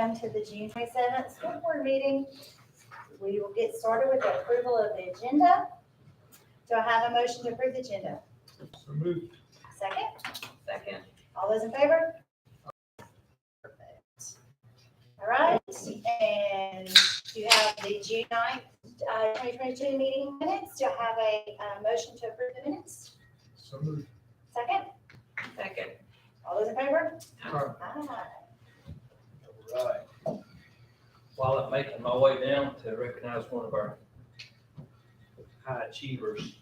welcome to the June 27th school board meeting. We will get started with the approval of the agenda. Do I have a motion to approve the agenda? So moved. Second? Second. All those in favor? Perfect. All right, and you have the June 9th, 2022 meeting minutes. Do I have a motion to approve the minutes? So moved. Second? Second. All those in favor? Aye. Aye. All right. While I'm making my way down to recognize one of our high achievers,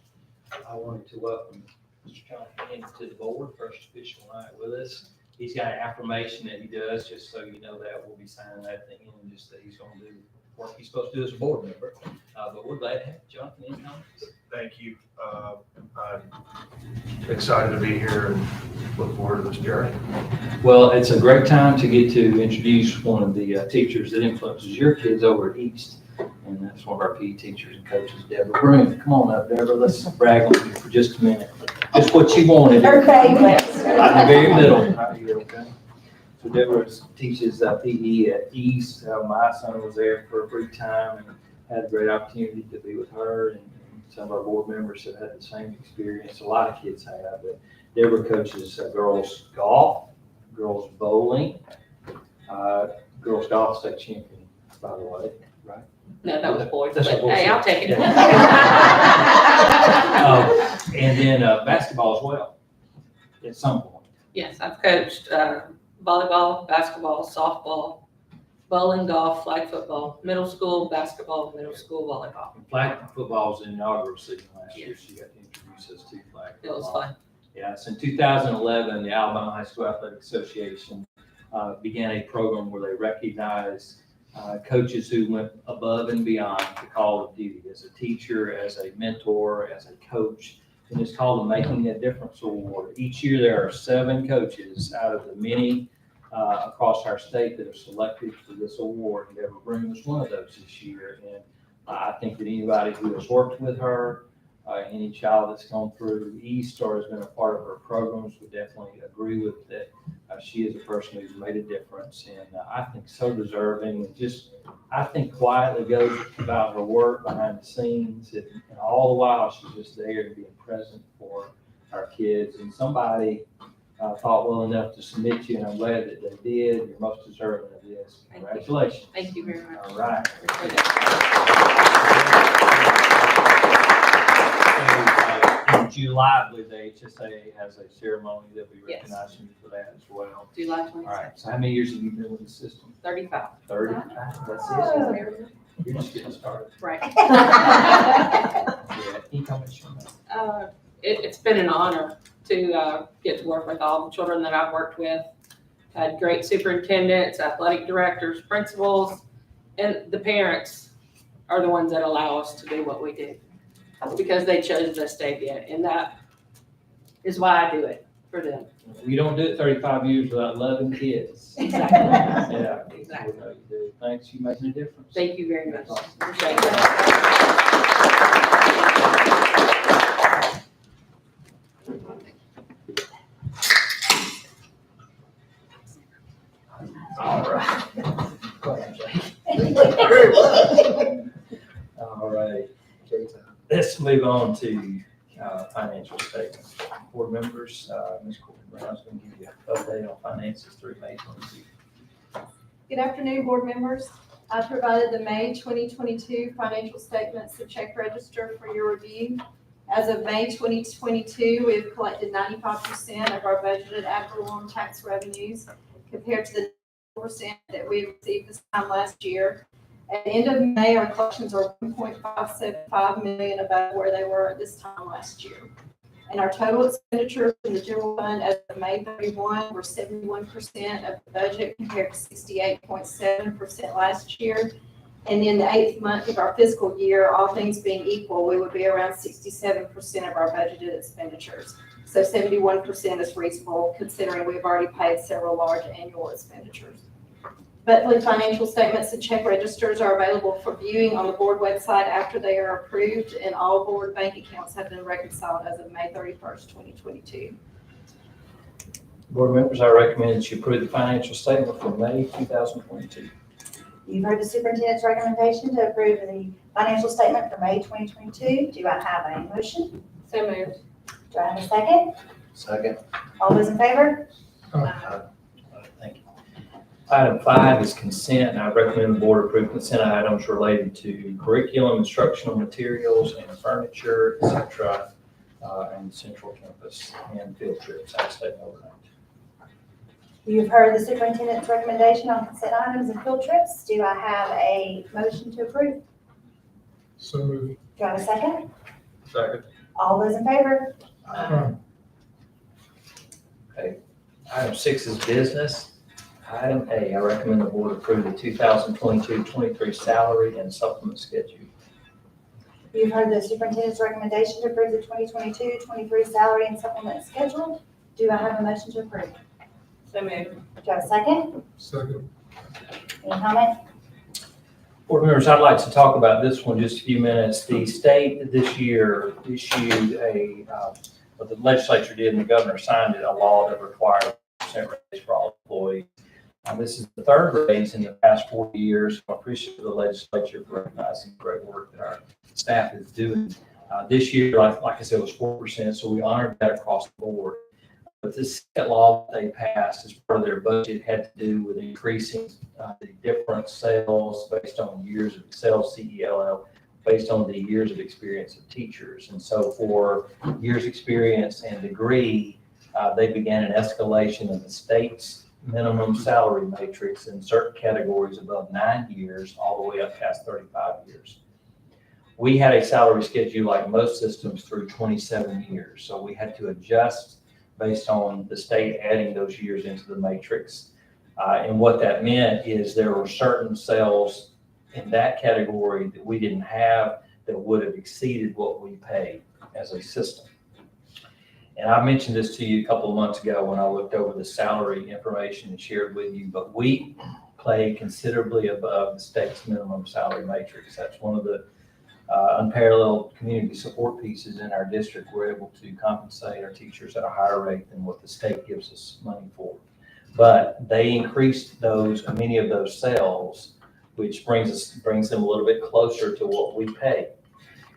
I wanted to welcome Mr. Jonathan to the board, first official night with us. He's got an affirmation that he does, just so you know that. We'll be signing that thing in, just that he's going to do the work he's supposed to do as a board member. But we're glad to have Jonathan in. Thank you. I'm excited to be here and look forward to this journey. Well, it's a great time to get to introduce one of the teachers that influences your kids over at East. And that's one of our PE teachers and coaches, Deborah Broom. Come on up, Deborah. Let's brag on you for just a minute. Just what you wanted. Her favorite. Right in the very middle. Right here, okay? So Deborah teaches PE at East. My son was there for a brief time and had a great opportunity to be with her. And some of our board members have had the same experience. A lot of kids have, but Deborah coaches girls golf, girls bowling, girls golf state champion, by the way, right? No, that was boys, That's but what boys hey, I'll say. take it. And then basketball as well, at some point. Yes, I've coached volleyball, basketball, softball, bowling, golf, flag football, middle school basketball, middle school volleyball. Flag football was the inaugural season last year. Yes. She got to introduce us to flag It was football. fun. Yeah, so in 2011, the Alabama High School Athletic Association began a program where they recognized coaches who went above and beyond the call of duty as a teacher, as a mentor, as a coach. And it's called the Making a Difference Award. Each year there are 7 coaches out of the many across our state that are selected for this award. And Deborah Broom was one of those this year. And I think that anybody who has worked with her, any child that's gone through East or has been a part of her programs would definitely agree with that. She is a person who's made a difference, and I think so deserving, and just, I think quietly goes about her work behind the scenes, and all the while she's just there and being present for our kids. And somebody thought well enough to submit you, and I'm glad that they did. You're most deserving of this. Thank you. Congratulations. Thank you very much. All right. Appreciate it. In July, I believe the HSA has a ceremony that we Yes. recognize you for that as well. July All 26th, right, so how many years have you been with the system? 35. 30? That's it. You're just getting started. Right. Yeah, can you tell me your name? It's been an honor to get to work with all the children that I've worked with. Had great superintendents, athletic directors, principals, and the parents are the ones that allow us to do what we do because they chose Vestavia, and that is why I do it for them. You don't do it 35 years without loving kids. Exactly. Yeah. Exactly. We know you do. Thanks, you making a difference. Thank you very much. That's awesome. Appreciate it. All right. Go ahead, Jay. All right. Let's move on to financial statements. Board members, Ms. Courtney Brown's going to give you an update on finances through May 22. Good afternoon, board members. I provided the May 2022 financial statements and check register for your review. As of May 2022, we have collected 95% of our budgeted ad valorem tax revenues compared to the 4% that we received this time last year. At the end of May, our collections are $1.575 million above where they were at this time last year. And our total expenditures in the general fund as of May 31 were 71% of the budget compared to 68.7% last year. And in the 8th month of our fiscal year, all things being equal, we would be around 67% of our budgeted expenditures. So 71% is reasonable considering we've already paid several large annual expenditures. Monthly financial statements and check registers are available for viewing on the board website after they are approved, and all board bank accounts have been reconciled as of May 31st, 2022. Board members, I recommend that you approve the financial statement for May 2022. You've heard the superintendent's recommendation to approve the financial statement for May 2022. Do I have a motion? So moved. Do I have a second? Second. All those in favor? Thank you. Item 5 is consent, and I recommend the board approve consent items related to curriculum, instructional materials, and furniture, etc., and central campus and field trips, out of state and overnight. You've heard the superintendent's recommendation on consent items and field trips. Do I have a motion to approve? So moved. Do I have a second? Second. All those in favor? Item 6 is business. Item A, I recommend the board approve the 2022-23 salary and supplement schedule. You've heard the superintendent's recommendation to approve the 2022-23 salary and supplement schedule. Do I have a motion to approve? So moved. Do I have a second? Second. Any comment? Board members, I'd like to talk about this one just a few minutes. The state this year issued what the legislature did and the governor signed it, a law that requires a percent raise for all employees. This is the third raise in the past 4 years. I appreciate the legislature for recognizing the great work that our staff is doing. This year, like I said, it was 4%, so we honored that across the board. But this second law that they passed as part of their budget had to do with increasing the different sales based on years of sales, CELL, based on the years of experience of teachers. And so for years experience and degree, they began an escalation of the state's minimum salary matrix in certain categories above 9 years, all the way up past 35 years. We had a salary schedule like most systems through 27 years. So we had to adjust based on the state adding those years into the matrix. And what that meant is there were certain sales in that category that we didn't have that would have exceeded what we paid as a system. And I mentioned this to you a couple of months ago when I looked over the salary information and shared with you, but we play considerably above the state's minimum salary matrix. That's one of the unparalleled community support pieces in our district. We're able to compensate our teachers at a higher rate than what the state gives us money for. But they increased many of those sales, which brings them a little bit closer to what we pay.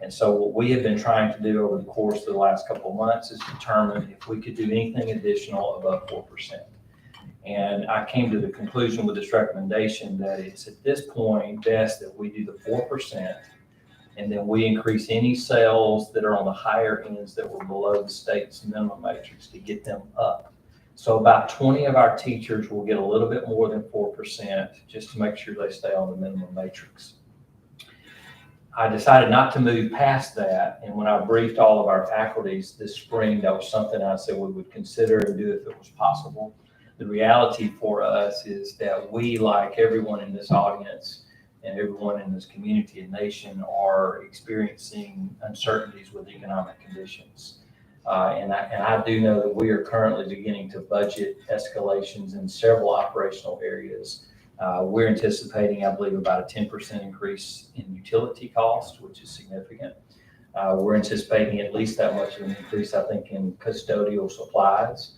And so what we have been trying to do over the course of the last couple of months is determine if we could do anything additional above 4%. And I came to the conclusion with this recommendation that it's at this point best that we do the 4%, and then we increase any sales that are on the higher ends that were below the state's minimum matrix to get them up. So about 20 of our teachers will get a little bit more than 4% just to make sure they stay on the minimum matrix. I decided not to move past that, and when I briefed all of our faculties this spring, that was something I said we would consider and do if it was possible. The reality for us is that we, like everyone in this audience and everyone in this community and nation, are experiencing uncertainties with economic conditions. And I do know that we are currently beginning to budget escalations in several operational areas. We're anticipating, I believe, about a 10% increase in utility costs, which is significant. We're anticipating at least that much of an increase, I think, in custodial supplies.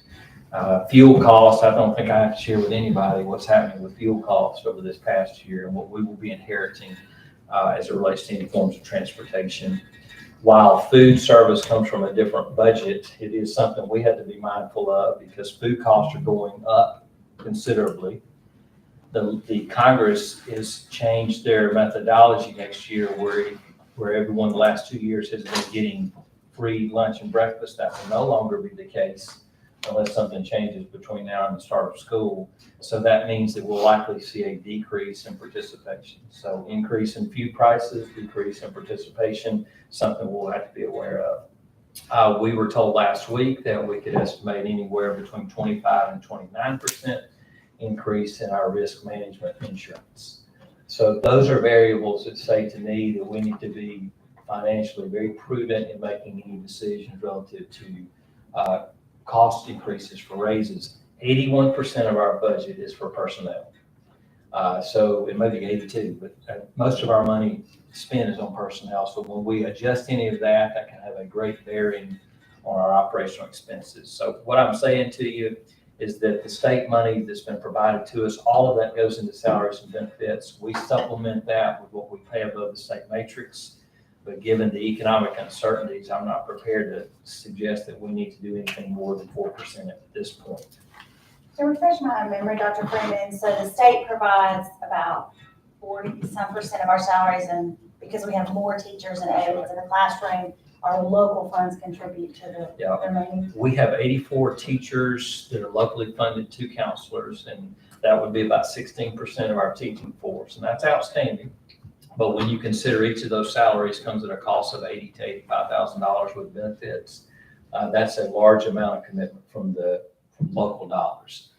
Fuel costs, I don't think I have to share with anybody what's happening with fuel costs over this past year and what we will be inheriting as it relates to any forms of transportation. While food service comes from a different budget, it is something we have to be mindful of because food costs are going up considerably. The Congress has changed their methodology next year where everyone the last 2 years has been getting free lunch and breakfast. That will no longer be the case unless something changes between now and the start of school. So that means that we'll likely see a decrease in participation. So increase in food prices, decrease in participation, something we'll have to be aware of. We were told last week that we could estimate anywhere between 25 and 29% increase in our risk management insurance. So those are variables that say to me that we need to be financially very prudent in making any decisions relative to cost increases for raises. 81% of our budget is for personnel. So it may be 82, but most of our money spent is on personnel. So when we adjust any of that, that can have a great bearing on our operational expenses. So what I'm saying to you is that the state money that's been provided to us, all of that goes into salaries and benefits. We supplement that with what we pay above the state matrix. But given the economic uncertainties, I'm not prepared to suggest that we need to do anything more than 4% at this point. To refresh my memory, Dr. Freeman, so the state provides about 40-some% of our salaries, and because we have more teachers and aides in the classroom, our local funds contribute to the remaining. We have 84 teachers that are locally funded, 2 counselors, and that would be about 16% of our teaching force, and that's outstanding. But when you consider each of those salaries comes at a cost of $80,000 to $85,000 with benefits, that's a large amount of commitment from local dollars.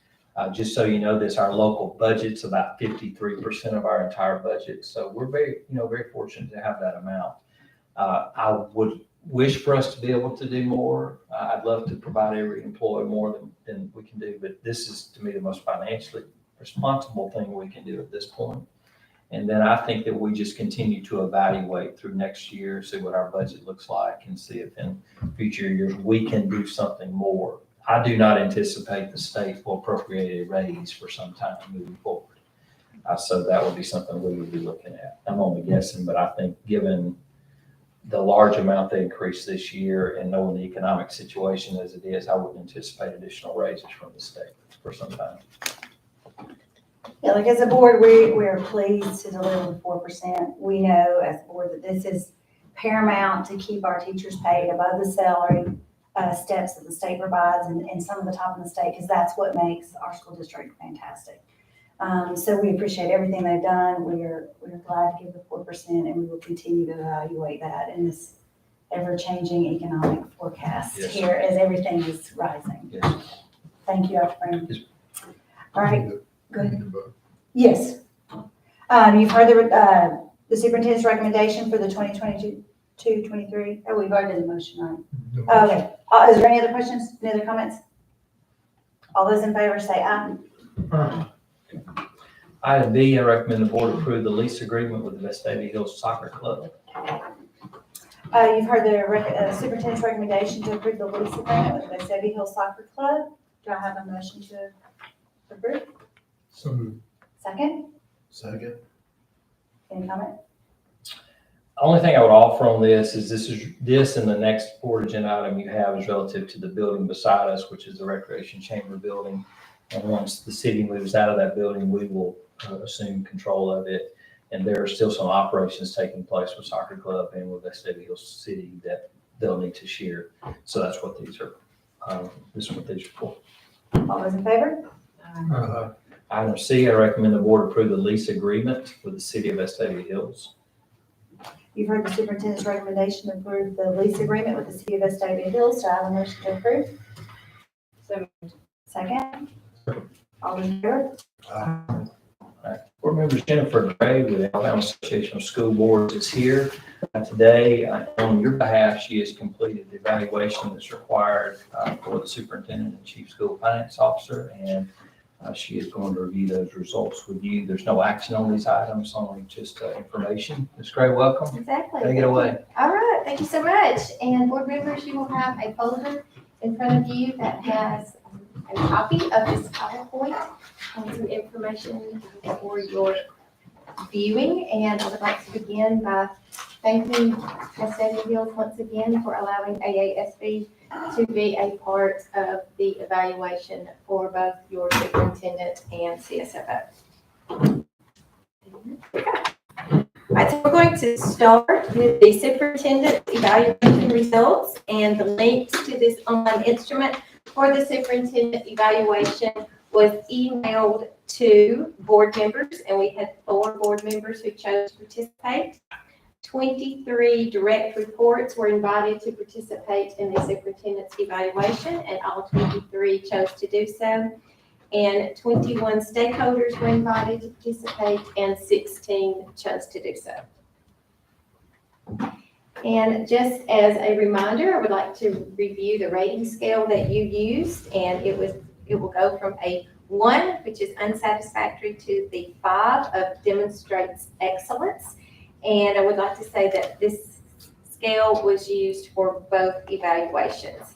Just so you know this, our local budget's about 53% of our entire budget. So we're very fortunate to have that amount. I would wish for us to be able to do more. I'd love to provide every employee more than we can do, but this is, to me, the most financially responsible thing we can do at this point. And then I think that we just continue to evaluate through next year, see what our budget looks like, and see if in future years we can do something more. I do not anticipate the state will appropriate a raise for some time moving forward. So that would be something we would be looking at. I'm only guessing, but I think given the large amount they increased this year and knowing the economic situation as it is, I wouldn't anticipate additional raises from the state for some time. Yeah, like as a board, we're pleased to deliver the 4%. We know as a board that this is paramount to keep our teachers paid above the salary steps that the state provides and some of the top in the state, because that's what makes our school district fantastic. So we appreciate everything they've done. We're glad to give the 4%, and we will continue to evaluate that in this ever-changing economic forecast here as everything is rising. Yes. Thank you, Dr. Freeman. Yes. All right, go ahead. Yes. You've heard the superintendent's recommendation for the 2022-23. Oh, we've already done the motion, right? Oh, okay. Is there any other questions? Any other comments? All those in favor say aye. Item B, I recommend the board approve the lease agreement with the Vestavia Hills Soccer Club. You've heard the superintendent's recommendation to approve the lease agreement with the Vestavia Hills Soccer Club. Do I have a motion to approve? So moved. Second? Second. Any comment? Only thing I would offer on this is this and the next board agenda item you have is relative to the building beside us, which is the Recreation Chamber building. And once the city moves out of that building, we will assume control of it. And there are still some operations taking place with Soccer Club and with Vestavia Hills City that they'll need to share. So that's what these are. This is what these are for. All those in favor? Item C, I recommend the board approve the lease agreement with the city of Vestavia Hills. You've heard the superintendent's recommendation to approve the lease agreement with the city of Vestavia Hills. Do I have a motion to approve? So Second? All in favor? Board members Jennifer Gray with the Alabama Association of School Boards is here today. On your behalf, she has completed the evaluation that's required for the superintendent and chief school finance officer, and she is going to review those results with you. There's no action on these items, only just information. Ms. Gray, welcome. Exactly. Take it away. All right, thank you so much. And board members, you will have a folder in front of you that has a copy of this PowerPoint and some information for your viewing. And I would like to begin by thanking Vestavia Hills once again for allowing AASB to be a part of the evaluation for both your superintendent and CSFO. All right, so we're going to start with the superintendent evaluation results, and the links to this online instrument for the superintendent evaluation was emailed to board members, and we had 4 board members who chose to participate. 23 direct reports were invited to participate in the superintendent's evaluation, and all 23 chose to do so. And 21 stakeholders were invited to participate, and 16 chose to do so. And just as a reminder, I would like to review the rating scale that you used, and it will go from a 1, which is unsatisfactory, to the 5 of demonstrates excellence. And I would like to say that this scale was used for both evaluations.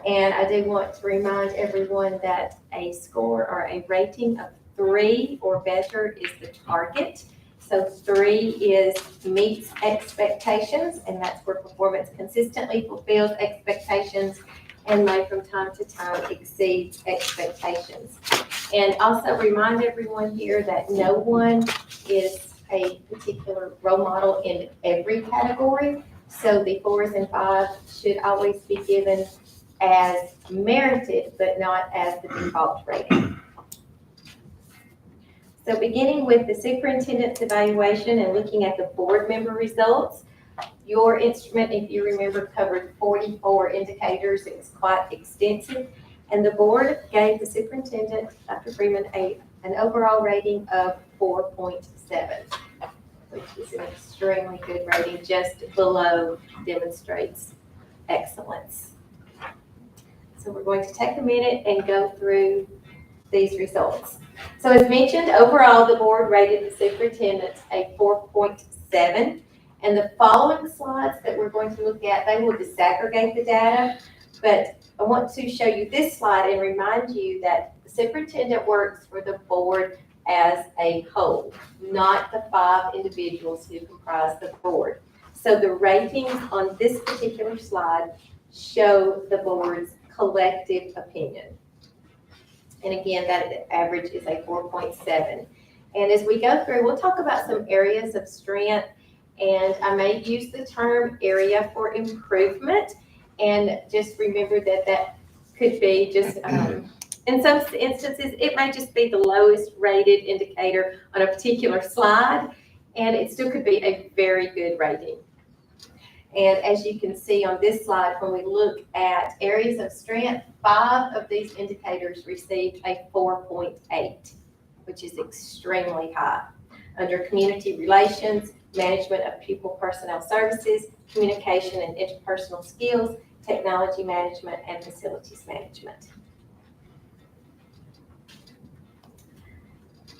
And I do want to remind everyone that a score or a rating of 3 or better is the target. So 3 is meets expectations, and that's where performance consistently fulfills expectations and may from time to time exceeds expectations. And also remind everyone here that no one is a particular role model in every category. So the 4s and 5s should always be given as merited, but not as the default rating. So beginning with the superintendent's evaluation and looking at the board member results, your instrument, if you remember, covered 44 indicators. It was quite extensive. And the board gave the superintendent, Dr. Freeman, an overall rating of 4.7, which is an extremely good rating, just below demonstrates excellence. So we're going to take a minute and go through these results. So as mentioned, overall, the board rated the superintendent a 4.7. And the following slides that we're going to look at, they will disaggregate the data. But I want to show you this slide and remind you that the superintendent works for the board as a whole, not the 5 individuals who comprise the board. So the ratings on this particular slide show the board's collective opinion. And again, that average is a 4.7. And as we go through, we'll talk about some areas of strength, and I may use the term area for improvement. And just remember that that could be just, in some instances, it may just be the lowest rated indicator on a particular slide, and it still could be a very good rating. And as you can see on this slide, when we look at areas of strength, 5 of these indicators received a 4.8, which is extremely high. Under community relations, management of pupil personnel services, communication and interpersonal skills, technology management, and facilities management.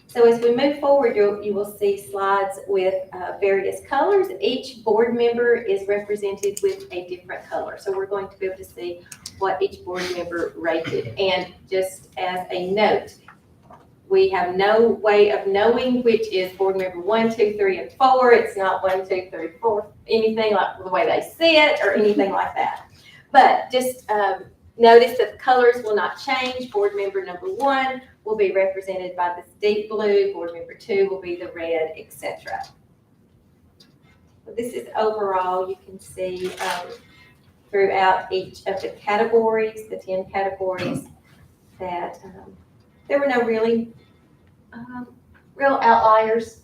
So as we move forward, you will see slides with various colors. Each board member is represented with a different color. So we're going to be able to see what each board member rated. And just as a note, we have no way of knowing which is board member 1, 2, 3, and 4. It's not 1, 2, 3, 4, anything like the way they sit or anything like that. But just notice that the colors will not change. Board member number 1 will be represented by this deep blue. Board member 2 will be the red, etc. So this is overall, you can see throughout each of the categories, the 10 categories, that there were no really real outliers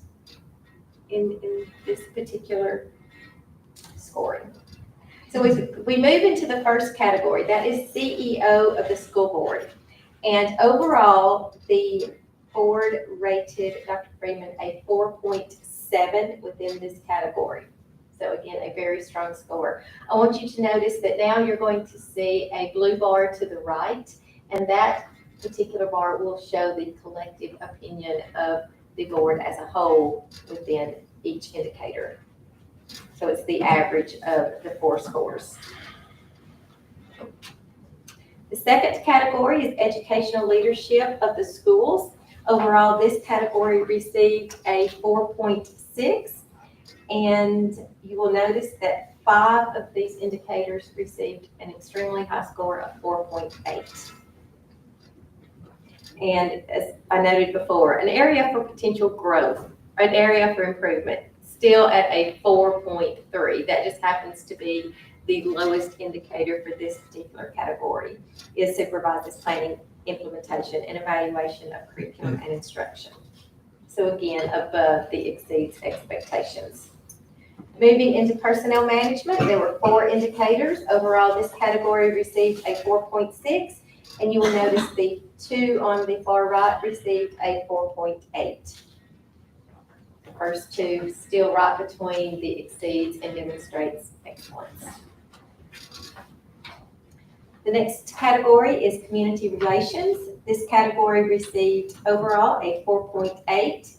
in this particular scoring. So as we move into the first category, that is CEO of the school board. And overall, the board rated Dr. Freeman a 4.7 within this category. So again, a very strong score. I want you to notice that now you're going to see a blue bar to the right, and that particular bar will show the collective opinion of the board as a whole within each indicator. So it's the average of the 4 scores. The second category is educational leadership of the schools. Overall, this category received a 4.6, and you will notice that 5 of these indicators received an extremely high score of 4.8. And as I noted before, an area for potential growth, an area for improvement, still at a 4.3. That just happens to be the lowest indicator for this particular category, is supervised planning, implementation, and evaluation of curriculum and instruction. So again, above the exceeds expectations. Moving into personnel management, there were 4 indicators. Overall, this category received a 4.6, and you will notice the 2 on the far right received a 4.8. The first 2 still right between the exceeds and demonstrates excellence. The next category is community relations. This category received overall a 4.8.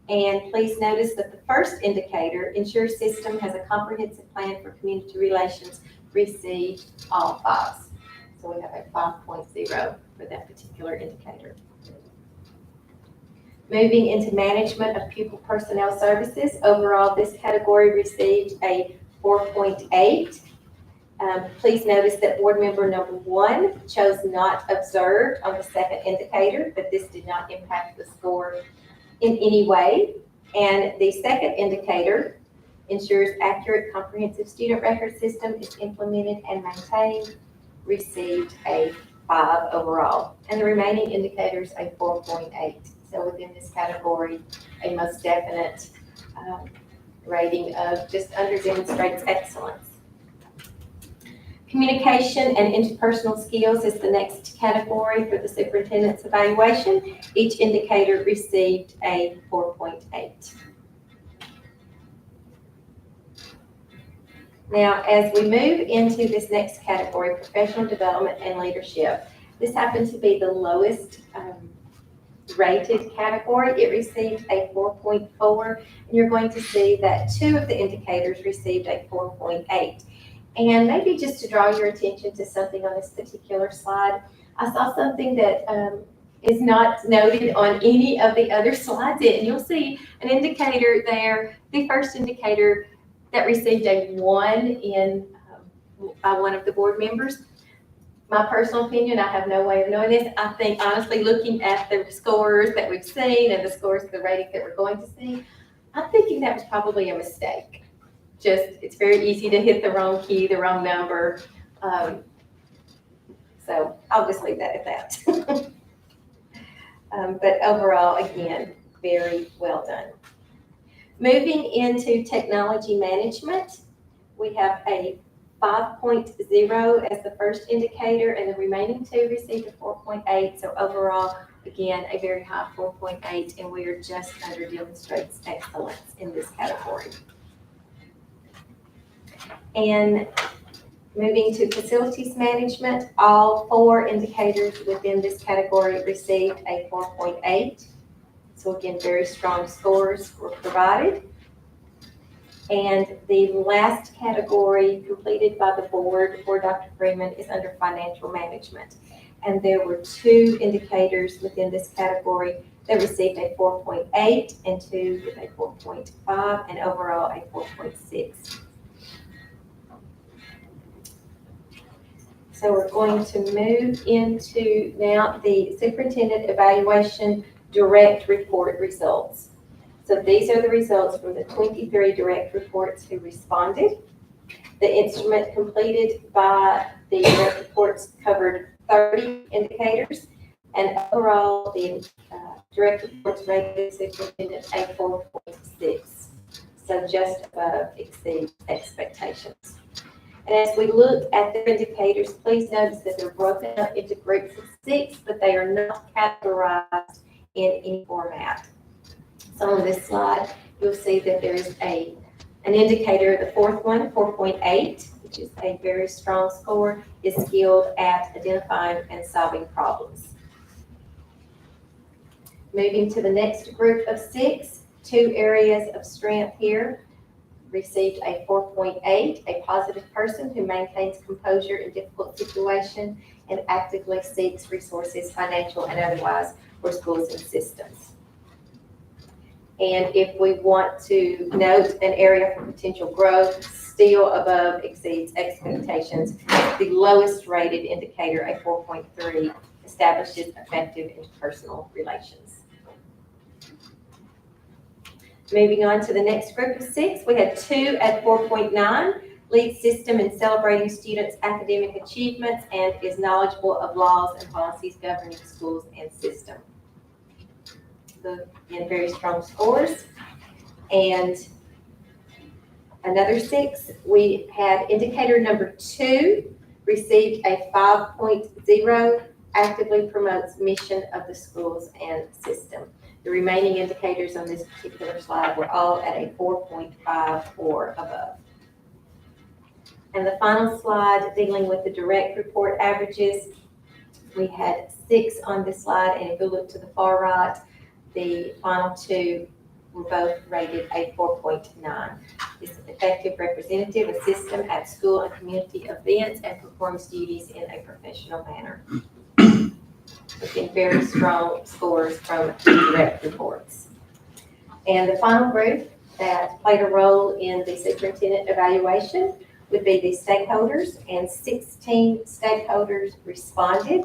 And please notice that the first indicator, ensure system has a comprehensive plan for community relations, received all 5s. So we have a 5.0 for that particular indicator. Moving into management of pupil personnel services, overall, this category received a 4.8. Please notice that board member number 1 chose not observed on the second indicator, but this did not impact the score in any way. And the second indicator ensures accurate comprehensive student record system is implemented and maintained, received a 5 overall. And the remaining indicators a 4.8. So within this category, a most definite rating of just under demonstrates excellence. Communication and interpersonal skills is the next category for the superintendent's evaluation. Each indicator received a 4.8. Now, as we move into this next category, professional development and leadership, this happens to be the lowest rated category. It received a 4.4, and you're going to see that 2 of the indicators received a 4.8. And maybe just to draw your attention to something on this particular slide, I saw something that is not noted on any of the other slides, and you'll see an indicator there, the first indicator that received a 1 in by one of the board members. My personal opinion, I have no way of knowing this. I think honestly, looking at the scores that we've seen and the scores of the ratings that we're going to see, I'm thinking that was probably a mistake. Just, it's very easy to hit the wrong key, the wrong number. So I'll just leave that at that. But overall, again, very well done. Moving into technology management, we have a 5.0 as the first indicator, and the remaining 2 received a 4.8. So overall, again, a very high 4.8, and we are just under demonstrates excellence in this category. And moving to facilities management, all 4 indicators within this category received a 4.8. So again, very strong scores were provided. And the last category completed by the board for Dr. Freeman is under financial management. And there were 2 indicators within this category that received a 4.8 and 2 with a 4.5, and overall a 4.6. So we're going to move into now the superintendent evaluation direct report results. So these are the results from the 23 direct reports who responded. The instrument completed by the direct reports covered 30 indicators, and overall the direct reports rated superintendent a 4.6. So just above exceeds expectations. And as we look at the indicators, please notice that they're broken up into groups of 6, but they are not categorized in any format. So on this slide, you'll see that there is an indicator, the 4th one, 4.8, which is a very strong score, is skilled at identifying and solving problems. Moving to the next group of 6, 2 areas of strength here. Received a 4.8, a positive person who maintains composure in difficult situations and actively seeks resources, financial and otherwise, for schools and systems. And if we want to note an area for potential growth, still above exceeds expectations, the lowest rated indicator, a 4.3, establishes effective interpersonal relations. Moving on to the next group of 6, we had 2 at 4.9, leads system in celebrating students' academic achievements and is knowledgeable of laws and policies governing schools and system. So again, very strong scores. And another 6, we had indicator number 2, received a 5.0, actively promotes mission of the schools and system. The remaining indicators on this particular slide were all at a 4.5 or above. And the final slide dealing with the direct report averages, we had 6 on this slide, and if you look to the far right, the final 2 were both rated a 4.9. Is an effective representative of system at school and community events and performs duties in a professional manner. Looking very strong scores from direct reports. And the final group that played a role in the superintendent evaluation would be the stakeholders, and 16 stakeholders responded,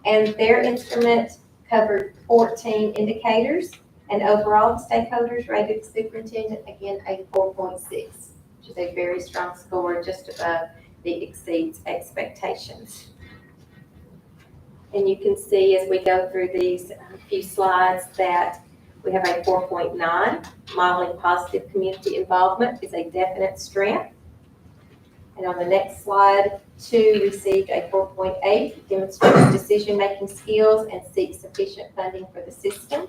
and their instrument covered 14 indicators, and overall the stakeholders rated the superintendent again a 4.6, which is a very strong score, just above the exceeds expectations. And you can see as we go through these few slides that we have a 4.9. Modeling positive community involvement is a definite strength. And on the next slide, 2 received a 4.8, demonstrates decision-making skills and seeks sufficient funding for the system.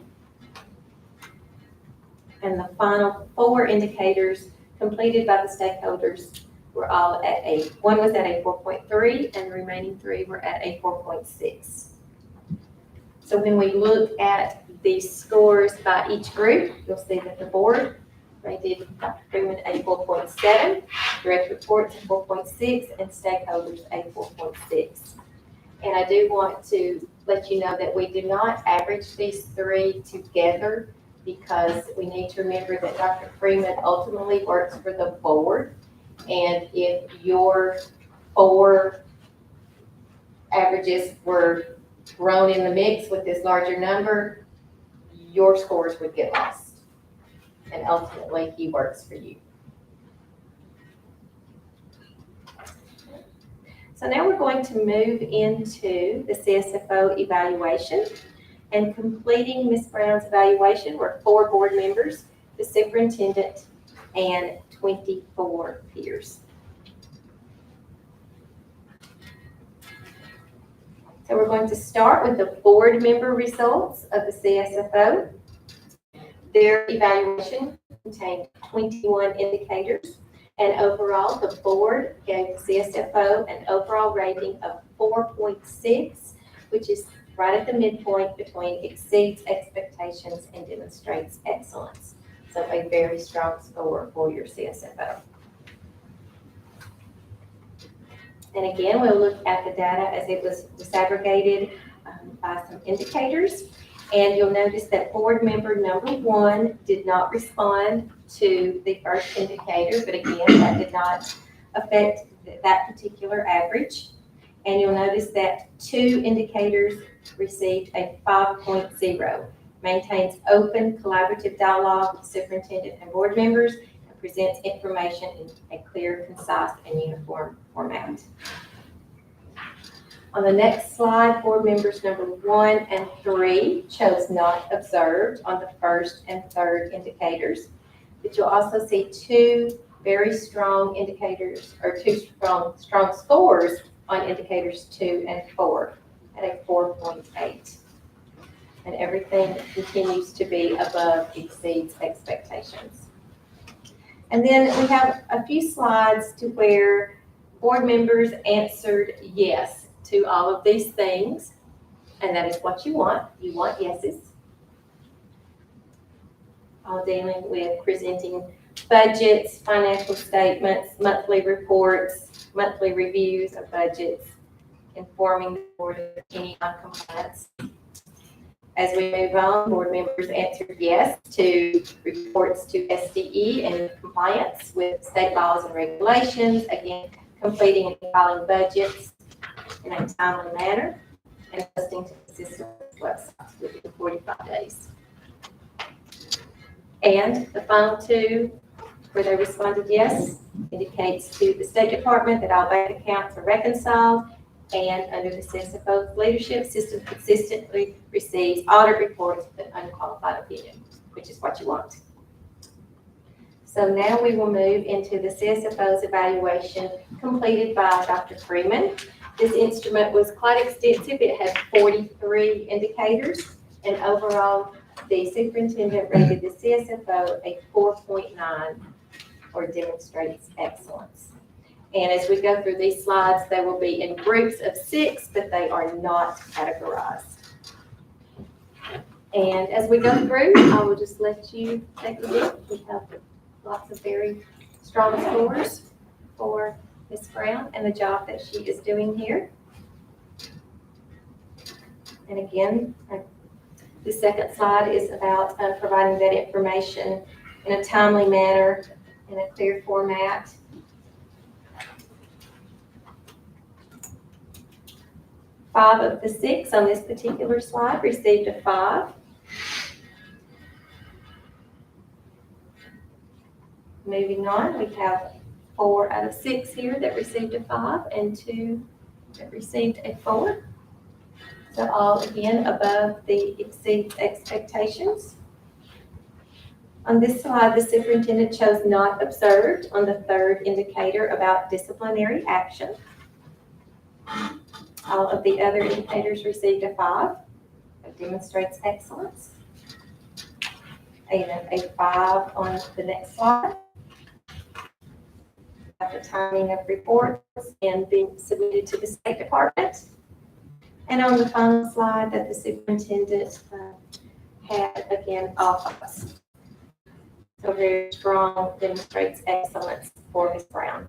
And the final 4 indicators completed by the stakeholders were all at one was at a 4.3, and the remaining 3 were at a 4.6. So when we look at the scores by each group, you'll see that the board rated Dr. Freeman a 4.7, direct reports a 4.6, and stakeholders a 4.6. And I do want to let you know that we do not average these 3 together, because we need to remember that Dr. Freeman ultimately works for the board. And if your 4 averages were thrown in the mix with this larger number, your scores would get lost. And ultimately, he works for you. So now we're going to move into the CSFO evaluation. And completing Ms. Brown's evaluation were 4 board members, the superintendent, and 24 peers. So we're going to start with the board member results of the CSFO. Their evaluation contained 21 indicators, and overall the board gave the CSFO an overall rating of 4.6, which is right at the midpoint between exceeds expectations and demonstrates excellence. So a very strong score for your CSFO. And again, we'll look at the data as it was disaggregated by some indicators. And you'll notice that board member number 1 did not respond to the first indicator, but again, that did not affect that particular average. And you'll notice that 2 indicators received a 5.0, maintains open collaborative dialogue with superintendent and board members, and presents information in a clear, concise, and uniform format. On the next slide, board members number 1 and 3 chose not observed on the first and third indicators, but you'll also see 2 very strong indicators, or 2 strong scores on indicators 2 and 4 at a 4.8. And everything continues to be above exceeds expectations. And then we have a few slides to where board members answered yes to all of these things, and that is what you want. You want yeses. All dealing with presenting budgets, financial statements, monthly reports, monthly reviews of budgets, informing the board of any non-compliance. As we move on, board members answered yes to reports to SDE and compliance with state laws and regulations, again, completing and filing budgets in a timely manner, and posting to the system websites within 45 days. And the final 2, where they responded yes, indicates to the State Department that all bank accounts are reconciled, and under the CSFO's leadership, system consistently receives audit reports with an unqualified opinion, which is what you want. So now we will move into the CSFO's evaluation completed by Dr. Freeman. This instrument was quite extensive. It had 43 indicators, and overall, the superintendent rated the CSFO a 4.9, or demonstrates excellence. And as we go through these slides, they will be in groups of 6, but they are not categorized. And as we go through, I will just let you take a look. We have lots of very strong scores for Ms. Brown and the job that she is doing here. And again, the second slide is about providing that information in a timely manner, in a clear format. Five of the 6 on this particular slide received a 5. Moving on, we have 4 out of 6 here that received a 5 and 2 that received a 4. So all again above the exceeds expectations. On this slide, the superintendent chose not observed on the 3rd indicator about disciplinary action. All of the other indicators received a 5. That demonstrates excellence. And a 5 on the next slide. The timing of reports and being submitted to the State Department. And on the final slide that the superintendent had, again, all 5s. So very strong, demonstrates excellence for Ms. Brown.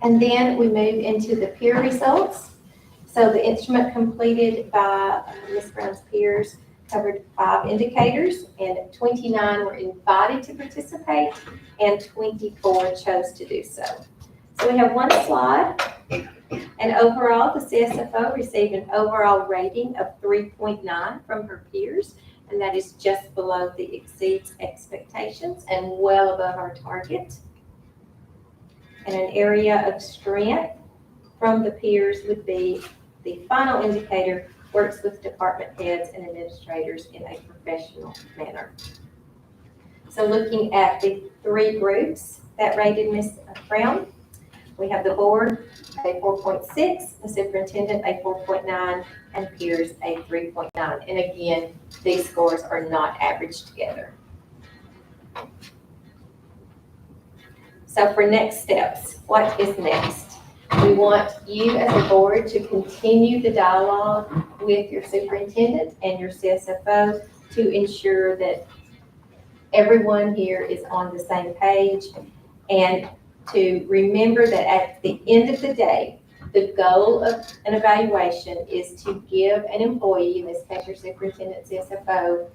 And then we move into the peer results. So the instrument completed by Ms. Brown's peers covered 5 indicators, and 29 were invited to participate, and 24 chose to do so. So we have one slide, and overall, the CSFO received an overall rating of 3.9 from her peers, and that is just below the exceeds expectations and well above our target. And an area of strength from the peers would be the final indicator works with department heads and administrators in a professional manner. So looking at the 3 groups that rated Ms. Brown, we have the board a 4.6, the superintendent a 4.9, and peers a 3.9. And again, these scores are not averaged together. So for next steps, what is next? We want you as a board to continue the dialogue with your superintendent and your CSFO to ensure that everyone here is on the same page, and to remember that at the end of the day, the goal of an evaluation is to give an employee, in this case your superintendent, CSFO,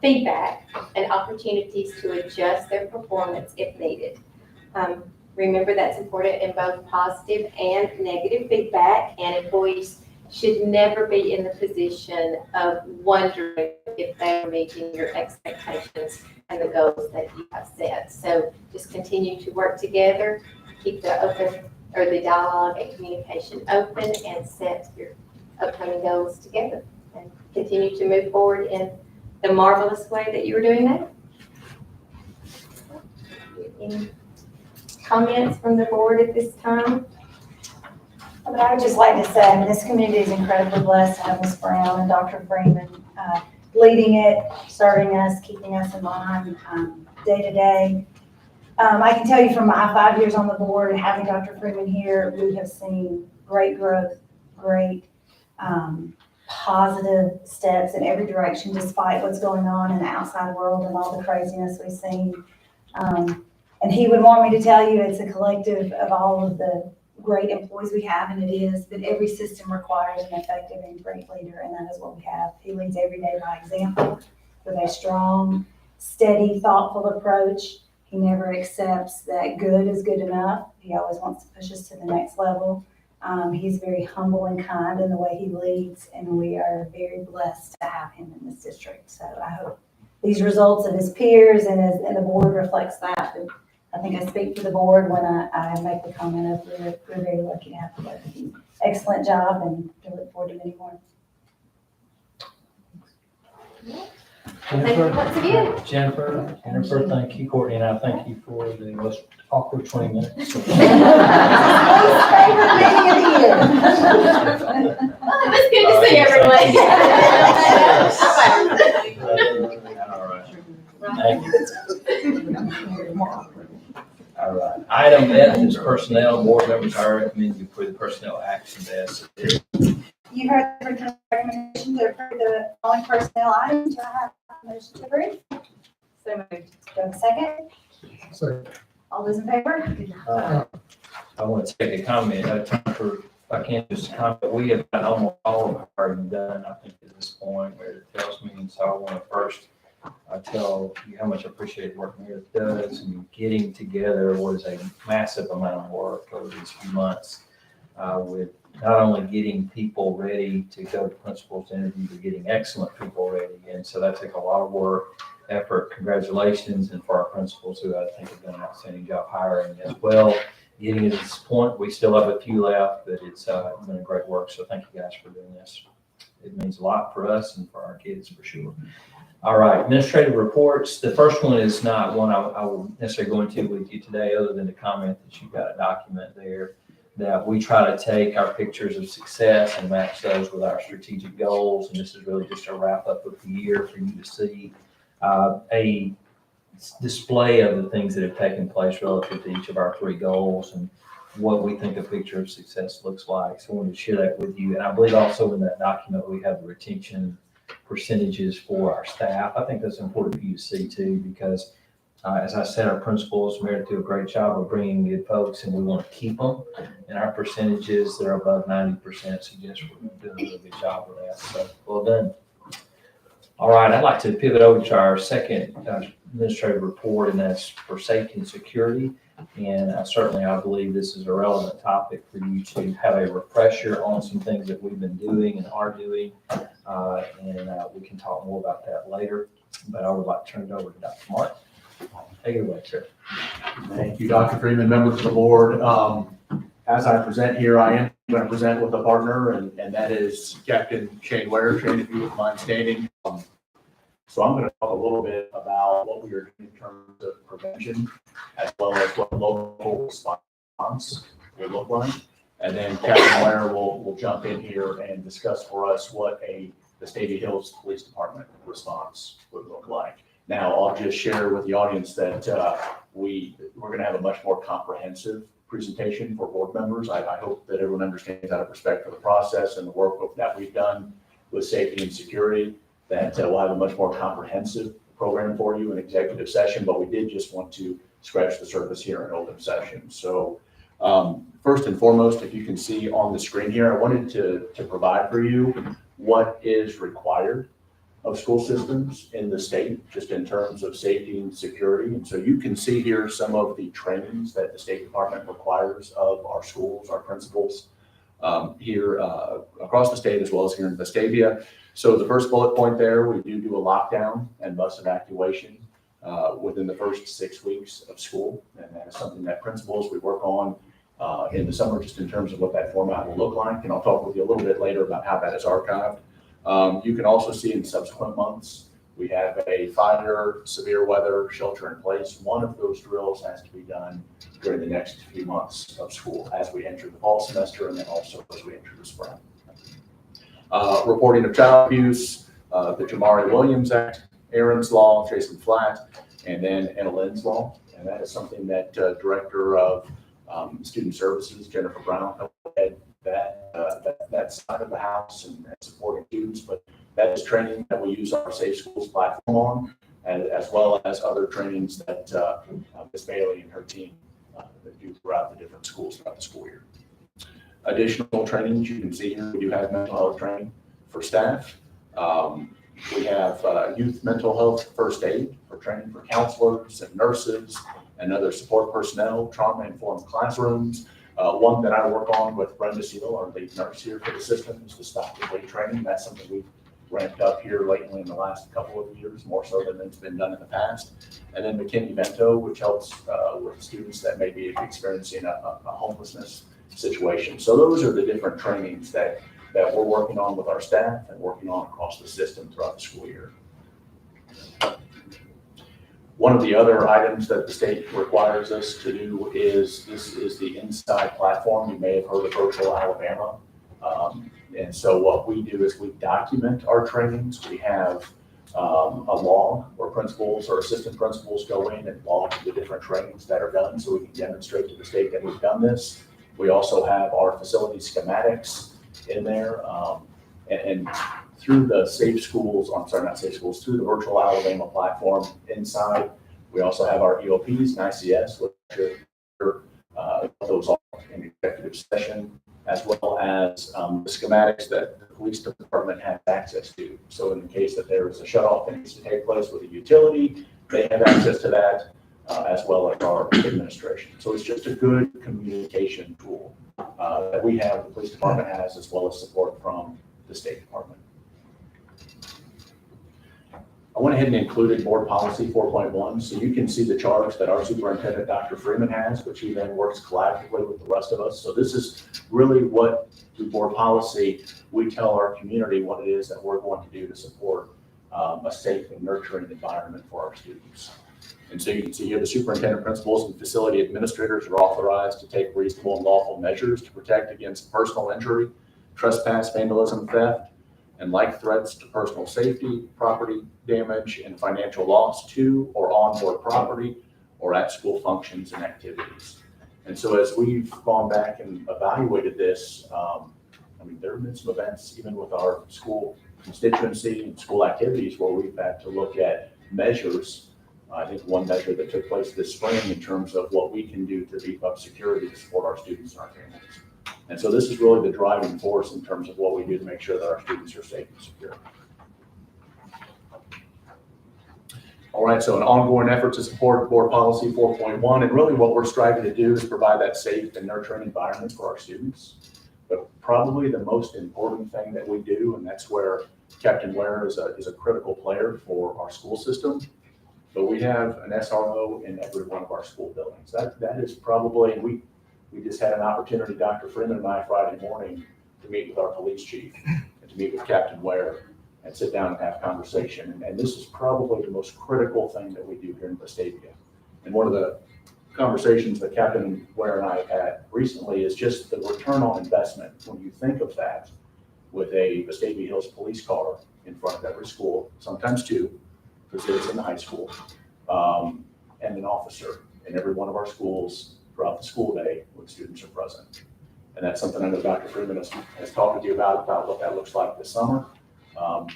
feedback and opportunities to adjust their performance if needed. Remember that's important in both positive and negative feedback, and employees should never be in the position of wondering if they are meeting your expectations and the goals that you have set. So just continue to work together, keep the dialogue and communication open, and set your upcoming goals together, and continue to move forward in the marvelous way that you are doing now. Any comments from the board at this time? But I would just like to say, this community is incredibly blessed to have Ms. Brown and Dr. Freeman leading it, serving us, keeping us in line day to day. I can tell you from my 5 years on the board and having Dr. Freeman here, we have seen great growth, great positive steps in every direction, despite what's going on in the outside world and all the craziness we've seen. And he would want me to tell you it's a collective of all of the great employees we have, and it is, that every system requires an effective and great leader, and that is what we have. He leads every day by example with a strong, steady, thoughtful approach. He never accepts that good is good enough. He always wants to push us to the next level. He's very humble and kind in the way he leads, and we are very blessed to have him in this district. So I hope these results of his peers and the board reflects that. And I think I speak for the board when I make the comment of we're very lucky to have both of you. Excellent job, and I look forward to many more. Thank you once again. Jennifer, thank you. Courtney and I thank you for the most awkward 20 minutes. Least favorite meeting of the year. Well, it was good to see everyone. All right. Thank you. All right. Item F is personnel. Board members are recommending you approve the personnel actions as submitted. you heard the superintendent's recommendation to approve the following personnel items. Do I have a motion to approve? So moved. Do I have a second? Second. All those in favor? I want to take a comment, if I can't just comment, we have got almost all of our done, I think, at this point, where it tells me, and so I want to first tell you how much I appreciate working with does, and getting together was a massive amount of work over these few months, with not only getting people ready to go to principals interview, but getting excellent people ready, and so that took a lot of work, effort, congratulations, and for our principals who I think have done an outstanding job hiring as well. Getting to this point, we still have a few left, but it's been a great work. So thank you guys for doing this. It means a lot for us and for our kids for sure. All right, administrative reports. The first one is not one I will necessarily go into with you today, other than to comment that you've got a document there that we try to take our pictures of success and match those with our strategic goals. And this is really just a wrap up of the year for you to see a display of the things that have taken place relative to each of our 3 goals and what we think a picture of success looks like. So I wanted to share that with you. And I believe also in that document, we have the retention percentages for our staff. I think that's important for you to see too, because as I said, our principals, Meredith, do a great job of bringing good folks, and we want to keep them. And our percentages that are above 90% suggest we're doing a really good job with that. So well done. All right, I'd like to pivot over to our second administrative report, and that's for safety and security. And certainly I believe this is a relevant topic for you to have a refresher on some things that we've been doing and are doing. And we can talk more about that later. But I would like to turn it over to Dr. Martin. Take it away, sir. Thank you, Dr. Freeman, members of the board. As I present here, I am going to present with a partner, and that is Captain Shane Ware. Shane, if you wouldn't mind standing. So I'm going to talk a little bit about what we are doing in terms of prevention, as well as what local response will look like. And then Captain Ware will jump in here and discuss for us what the Vestavia Hills Police Department response would look like. Now, I'll just share with the audience that we're going to have a much more comprehensive presentation for board members. I hope that everyone understands out of respect for the process and the work that we've done with safety and security, that we'll have a much more comprehensive program for you in executive session, but we did just want to scratch the surface here in open session. So first and foremost, if you can see on the screen here, I wanted to provide for you what is required of school systems in the state, just in terms of safety and security. And so you can see here some of the trainings that the State Department requires of our schools, our principals here across the state, as well as here in Vestavia. So the first bullet point there, we do a lockdown and bus evacuation within the first 6 weeks of school. And that is something that principals we work on in the summer, just in terms of what that format will look like. And I'll talk with you a little bit later about how that is archived. You can also see in subsequent months, we have a fire, severe weather, shelter in place. One of those drills has to be done during the next few months of school as we enter the fall semester, and then also as we enter the spring. Reporting of child abuse, the Jamari Williams Act, Aaron's Law, Jason Flatt, and then Anna Lynn's Law. And that is something that Director of Student Services, Jennifer Brown, had that side of the house and supporting students, but that is training that we use our Safe Schools platform on, and as well as other trainings that Ms. Bailey and her team do throughout the different schools throughout the school year. Additional trainings you can see here, we do have mental health training for staff. We have youth mental health first aid for training for counselors and nurses and other support personnel, trauma-informed classrooms. One that I work on with Brenda Seal, our lead nurse here for the system, is the stop and wait training. That's something we've ramped up here lately in the last couple of years, more so than it's been done in the past. And then McKinney-Vento, which helps with students that may be experiencing a homelessness situation. So those are the different trainings that we're working on with our staff and working on across the system throughout the school year. One of the other items that the state requires us to do is the Inside platform. You may have heard of Virtual Alabama. And so what we do is we document our trainings. We have a log where principals or assistant principals go in and log the different trainings that are done so we can demonstrate to the state that we've done this. We also have our facility schematics in there. And through the Safe Schools, I'm sorry, not Safe Schools, through the Virtual Alabama platform inside, we also have our EOPs and ICS, which are those all in executive session, as well as the schematics that the police department has access to. So in the case that there is a shut-off that needs to take place with a utility, they have access to that, as well as our administration. So it's just a good communication tool that we have, the police department has, as well as support from the State Department. I went ahead and included board policy 4.1, so you can see the charge that our superintendent, Dr. Freeman, has, which he then works collaboratively with the rest of us. So this is really what through board policy, we tell our community what it is that we're going to do to support a safe and nurturing environment for our students. And so you can see here the superintendent, principals, and facility administrators are authorized to take reasonable and lawful measures to protect against personal injury, trespass, vandalism, theft, and like threats to personal safety, property damage, and financial loss to or on board property or at school functions and activities. And so as we've gone back and evaluated this, there have been some events even with our school constituency and school activities where we've had to look at measures. I think one measure that took place this spring in terms of what we can do to beef up security to support our students and our families. And so this is really the driving force in terms of what we do to make sure that our students are safe and secure. All right, so an ongoing effort to support board policy 4.1, and really what we're striving to do is provide that safe and nurturing environment for our students. But probably the most important thing that we do, and that's where Captain Ware is a critical player for our school system, but we have an SRO in every one of our school buildings. That is probably, we just had an opportunity, Dr. Freeman and I, Friday morning, to meet with our police chief and to meet with Captain Ware and sit down and have conversation. And this is probably the most critical thing that we do here in Vestavia. And one of the conversations that Captain Ware and I had recently is just the return on investment. When you think of that with a Vestavia Hills police car in front of every school, sometimes two, because it's in the high school, and an officer in every one of our schools throughout the school day when students are present. And that's something I know Dr. Freeman has talked with you about what that looks like this summer.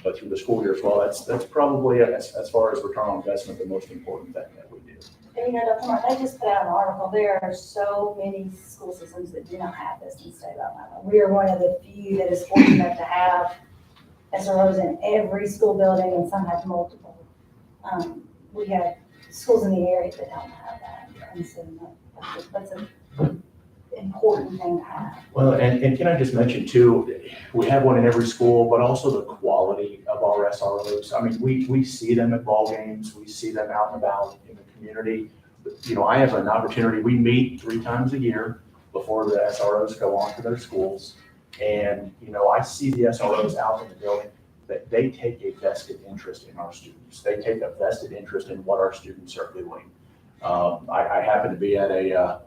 But through the school year as well, that's probably, as far as return on investment, the most important thing that we do. And Dr. Mark, they just put out an article. There are so many school systems that do not have this in the state of Alabama. We are one of the few that is fortunate to have SROs in every school building, and some have multiple. We have schools in the area that don't have that, and so that's an important thing to have. Well, and can I just mention too, we have one in every school, but also the quality of our SROs. I mean, we see them at ball games, we see them out and about in the community. I have an opportunity, we meet 3 times a year before the SROs go on to their schools. And, I see the SROs out in the building, that they take a vested interest in our students. They take a vested interest in what our students are doing. I happen to be at a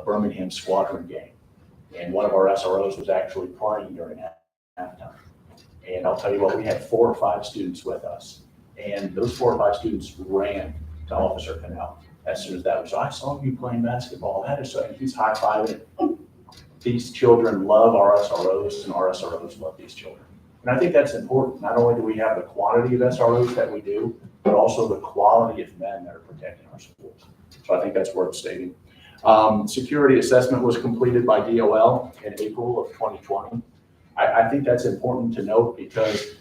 Birmingham Squadron game, and one of our SROs was actually playing during halftime. And I'll tell you what, we had 4 or 5 students with us, and those 4 or 5 students ran to Officer Canal as soon as that was. I saw you playing basketball. That is so. And he's high-fiving. These children love our SROs, and our SROs love these children. And I think that's important. Not only do we have the quantity of SROs that we do, but also the quality of men that are protecting our schools. So I think that's worth stating. Security assessment was completed by DOL in April of 2020. I think that's important to note because,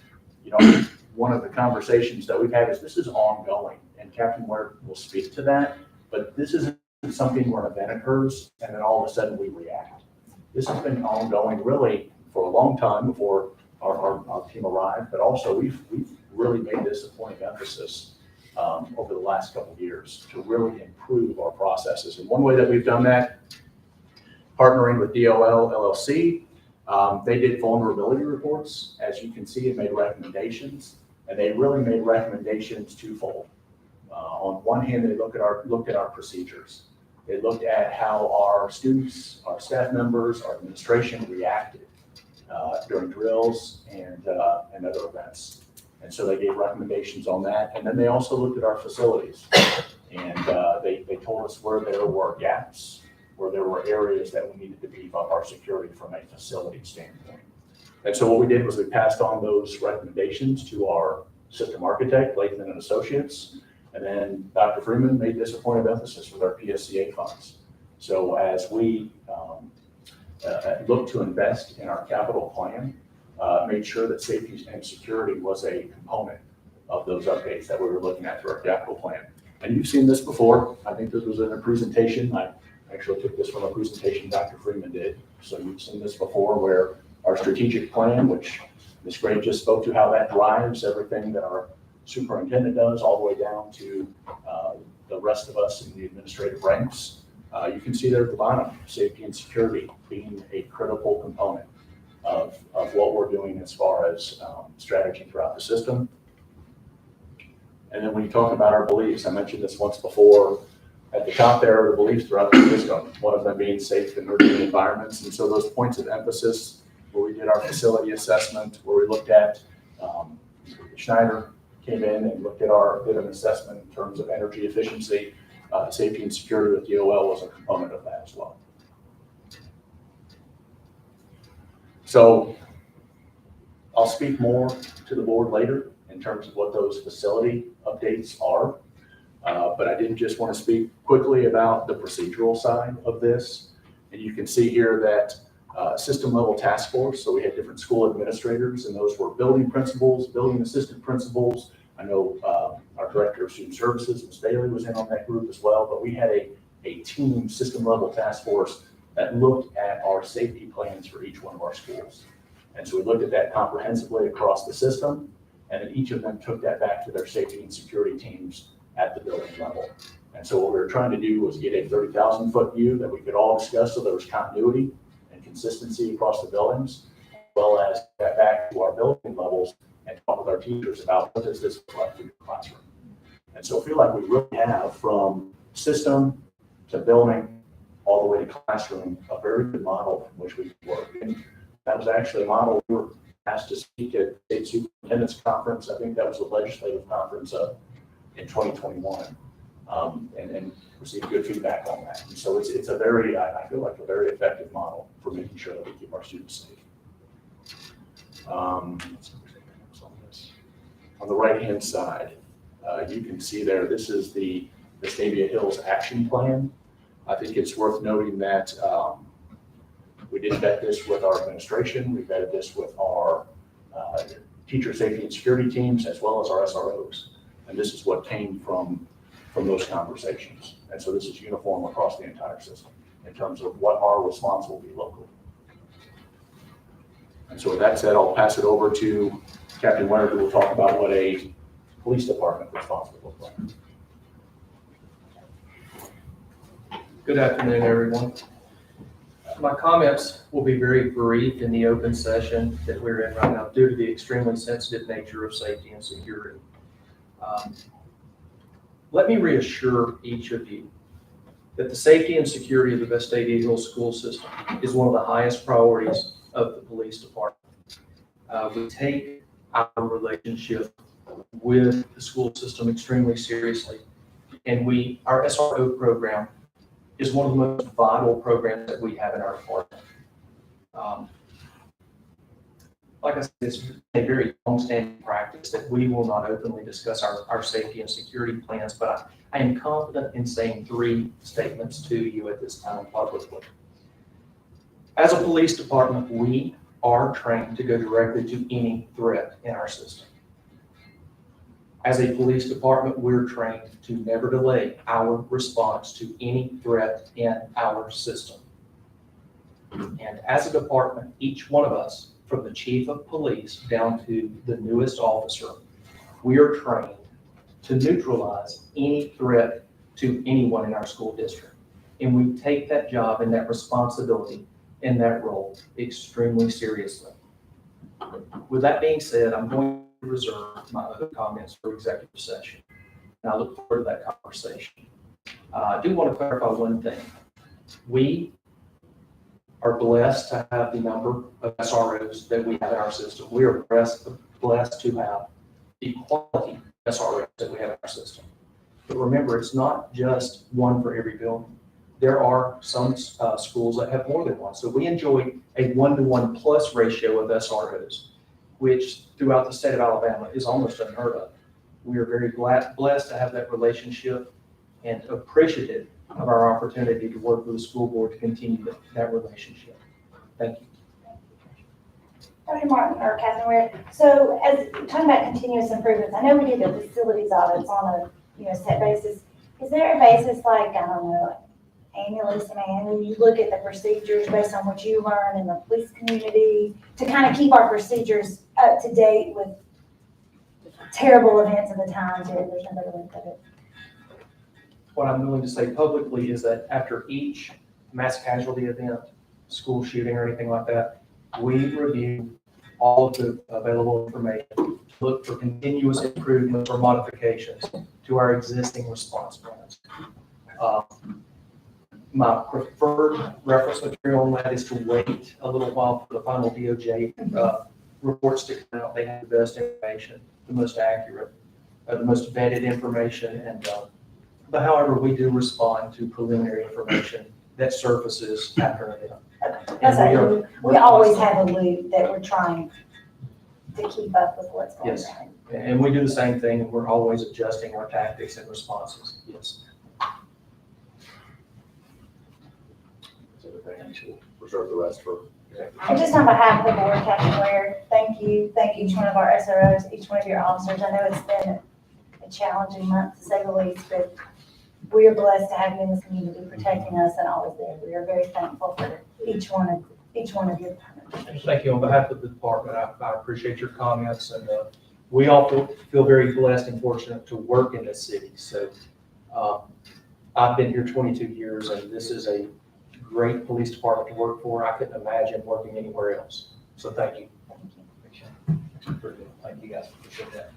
one of the conversations that we've had is this is ongoing, and Captain Ware will speak to that, but this isn't something where an event occurs and then all of a sudden we react. This has been ongoing really for a long time before our team arrived, but also we've really made this a point of emphasis over the last couple of years to really improve our processes. And one way that we've done that, partnering with DOL LLC, they did vulnerability reports, as you can see, and made recommendations, and they really made recommendations twofold. On one hand, they looked at our procedures. They looked at how our students, our staff members, our administration reacted during drills and other events. And so they gave recommendations on that. And then they also looked at our facilities. And they told us where there were gaps, where there were areas that we needed to beef up our security from a facility standpoint. And so what we did was we passed on those recommendations to our system architect, Latham and Associates. And then Dr. Freeman made this a point of emphasis with our PSCA funds. So as we look to invest in our capital plan, made sure that safety and security was a component of those updates that we were looking at through our capital plan. And you've seen this before. I think this was in a presentation. I actually took this from a presentation Dr. Freeman did. So you've seen this before where our strategic plan, which Ms. Gray just spoke to, how that drives everything that our superintendent does all the way down to the rest of us in the administrative ranks. You can see there at the bottom, safety and security being a critical component of what we're doing as far as strategy throughout the system. And then when you talk about our beliefs, I mentioned this once before, at the top there are the beliefs throughout the system, one of them being safe and nurturing environments. And so those points of emphasis where we did our facility assessment, where we looked at, Schneider came in and looked at did an assessment in terms of energy efficiency, safety and security with DOL was a component of that as well. So I'll speak more to the board later in terms of what those facility updates are. But I did just want to speak quickly about the procedural side of this. And you can see here that system level task force. So we had different school administrators, and those were building principals, building assistant principals. I know our director of student services, Ms. Bailey, was in on that group as well. But we had a team system level task force that looked at our safety plans for each one of our schools. And so we looked at that comprehensively across the system, and then each of them took that back to their safety and security teams at the building level. And so what we were trying to do was get a 30,000 foot view that we could all discuss so there was continuity and consistency across the buildings, as well as get back to our building levels and talk with our teachers about what does this look like in the classroom. And so I feel like we really have, from system to building all the way to classroom, a very good model from which we can work. And that was actually a model we were asked to speak at State Superintendent's Conference. I think that was the legislative conference in 2021, and received good feedback on that. And so it's a very, I feel like a very effective model for making sure that we keep our students safe. On the right-hand side, you can see there, this is the Vestavia Hills Action Plan. I think it's worth noting that we did vet this with our administration. We vetted this with our teacher safety and security teams, as well as our SROs. And this is what came from those conversations. And so this is uniform across the entire system in terms of what our response will be locally. And so with that said, I'll pass it over to Captain Winter, who will talk about what a police department response would look like. Good afternoon, everyone. My comments will be very brief in the open session that we're in right now due to the extremely sensitive nature of safety and security. Let me reassure each of you that the safety and security of the Vestavia Hills school system is one of the highest priorities of the police department. We take our relationship with the school system extremely seriously, and our SRO program is one of the most vital programs that we have in our department. Like I said, it's a very long-standing practice that we will not openly discuss our safety and security plans, but I am confident in saying 3 statements to you at this time publicly. As a police department, we are trained to go directly to any threat in our system. As a police department, we're trained to never delay our response to any threat in our system. And as a department, each one of us, from the chief of police down to the newest officer, we are trained to neutralize any threat to anyone in our school district. And we take that job and that responsibility and that role extremely seriously. With that being said, I'm going to reserve my other comments for executive session. And I look forward to that conversation. I do want to clarify one thing. We are blessed to have the number of SROs that we have in our system. We are blessed to have the quality SROs that we have in our system. But remember, it's not just one for every building. There are some schools that have more than one. So we enjoy a 1-to-1 plus ratio of SROs, which throughout the state of Alabama is almost unheard of. We are very blessed to have that relationship and appreciative of our opportunity to work with the school board to continue that relationship. Thank you. Dr. Martin or Catherine Ware, so as talking about continuous improvements, I know we did the facilities audits on a set basis. Is there a basis like, I don't know, annually, semi-annually, you look at the procedures based on what you learn in the police community to kind of keep our procedures up to date with terrible events of the time too? There's no better way to put it. What I'm willing to say publicly is that after each mass casualty event, school shooting or anything like that, we review all of the available information, look for continuous improvements or modifications to our existing response plans. My preferred reference material on that is to wait a little while for the final DOJ reports to come out. They have the best information, the most accurate, the most vetted information, and but however, we do respond to preliminary information that surfaces after an event. That's And like, we always have a loop that we're trying to keep up with what's going Yes. on. And we do the same thing, and we're always adjusting our tactics and responses, yes. So the thing, we'll reserve the rest for. And just on behalf of the board, Captain Ware, thank you. Thank each one of our SROs, each one of your officers. I know it's been a challenging month to say the least, but we are blessed to have you in this community protecting us and always there. We are very thankful for each one of your departments. Thank you. On behalf of the department, I appreciate your comments, and we all feel very blessed and fortunate to work in this city. So I've been here 22 years, and this is a great police department to work for. I couldn't imagine working anywhere else. So thank you. Thank you guys, appreciate that.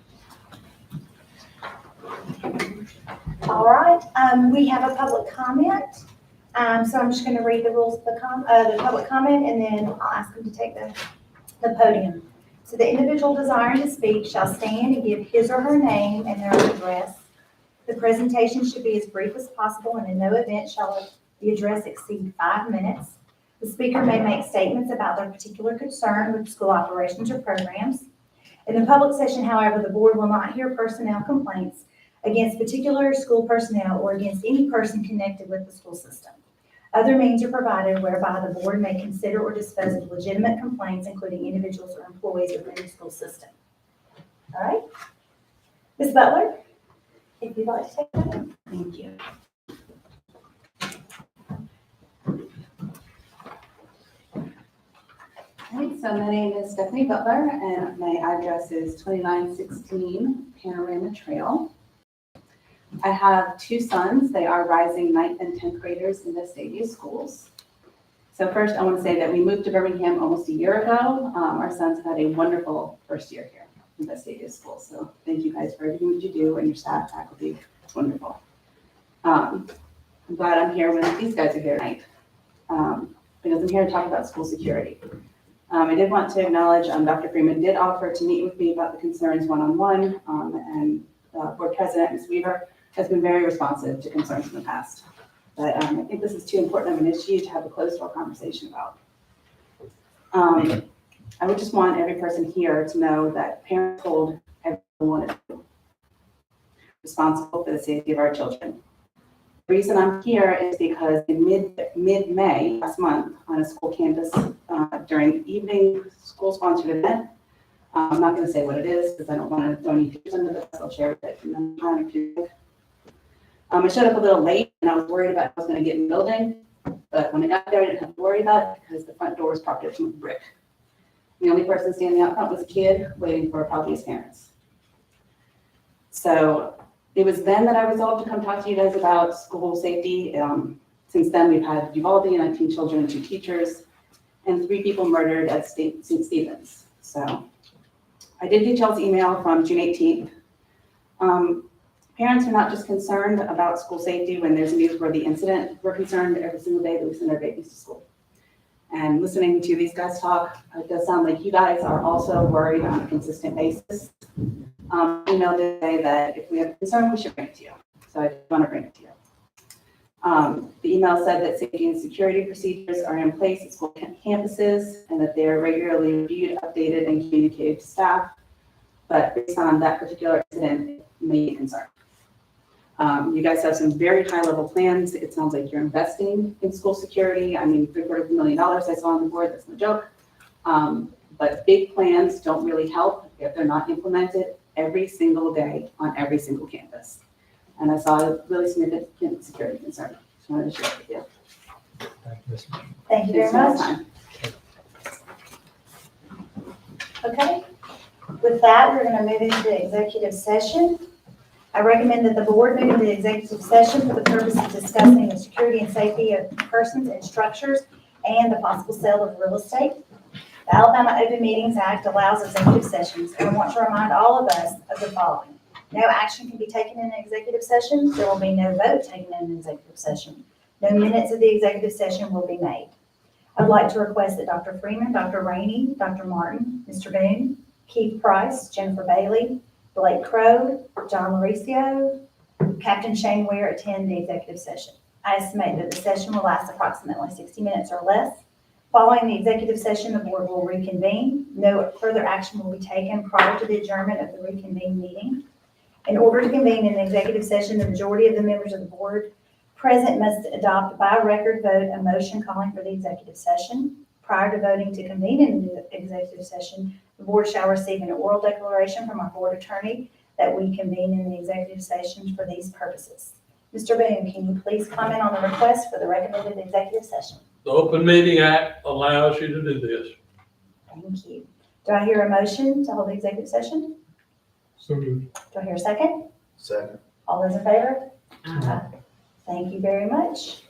All right, we have a public comment. So I'm just going to read the rules of the public comment, and then I'll ask them to take the podium. So the individual desiring to speak shall stand and give his or her name and their address. The presentation should be as brief as possible, and in no event shall the address exceed 5 minutes. The speaker may make statements about their particular concern with school operations or programs. In the public session, however, the board will not hear personnel complaints against particular school personnel or against any person connected with the school system. Other means are provided whereby the board may consider or dispose of legitimate complaints, including individuals or employees within the school system. All right? Ms. Butler, if you'd like to take that. Thank you. Hi, so my name is Stephanie Butler, and my address is 2916 Panorama Trail. I have 2 sons. They are rising 9th and 10th graders in Vestavia schools. So first, I want to say that we moved to Birmingham almost a year ago. Our sons have had a wonderful first year here in Vestavia schools. So thank you guys for everything that you do, and your staff, faculty. It's wonderful. I'm glad I'm here when these guys are here tonight, because I'm here to talk about school security. I did want to acknowledge Dr. Freeman did offer to meet with me about the concerns one-on-one, and Board President Ms. Weaver has been very responsive to concerns in the past. But I think this is too important of an issue to have a closed-door conversation about. I would just want every person here to know that parents hold everyone responsible for the safety of our children. The reason I'm here is because in mid-May last month on a school campus during an evening school-sponsored event, I'm not going to say what it is because I don't want to throw any pictures under the bus. I'll share with it. I showed up a little late and I was worried about I was going to get in the building, but when I got there, I didn't have to worry about it because the front door was propped up with brick. The only person standing out front was a kid waiting for probably his parents. So it was then that I resolved to come talk to you guys about school safety. Since then, we've had Uvalde, 19 children and 2 teachers, and 3 people murdered at St. Stephen's. So I did get y'all's email from June 18th. Parents are not just concerned about school safety when there's a newsworthy incident. We're concerned every single day that we send our babies to school. And listening to these guys talk, it does sound like you guys are also worried on a consistent basis. Email did say that if we have a concern, we should bring it to you. So I just want to bring it to you. The email said that safety and security procedures are in place at school campuses and that they are regularly reviewed, updated, and communicated to staff. But based on that particular incident, it may be a concern. You guys have some very high-level plans. It sounds like you're investing in school security. I mean, $750,000 I saw on the board, that's no joke. But big plans don't really help if they're not implemented every single day on every single campus. And I saw a really significant security concern. Just wanted to share it with you. Thank you very Thanks for your much. time. Okay, with that, we're gonna move into executive session. I recommend that the board move into executive session for the purpose of discussing the security and safety of persons and structures and the possible sale of real estate. The Alabama Open Meetings Act allows executive sessions, and I want to remind all of us of the following. No action can be taken in an executive session. There will be no vote taken in an executive session. No minutes of the executive session will be made. I would like to request that Dr. Freeman, Dr. Rainey, Dr. Martin, Mr. Boone, Keith Price, Jennifer Bailey, Blake Crow, John Mauricio, Captain Shane Ware attend the executive session. I estimate that the session will last approximately 60 minutes or less. Following the executive session, the board will reconvene. No further action will be taken prior to the adjournment of the reconvened meeting. In order to convene an executive session, the majority of the members of the board present must adopt by record vote a motion calling for the executive session. Prior to voting to convene in the executive session, the board shall receive an oral declaration from our board attorney that we convene in the executive session for these purposes. Mr. Boone, can you please comment on the request for the recommended executive session? The Open Meeting Act allows you to do this. Thank you. Do I hear a motion to hold the executive session? So moved. Do I hear a second? Second. All those in favor? Thank you very much.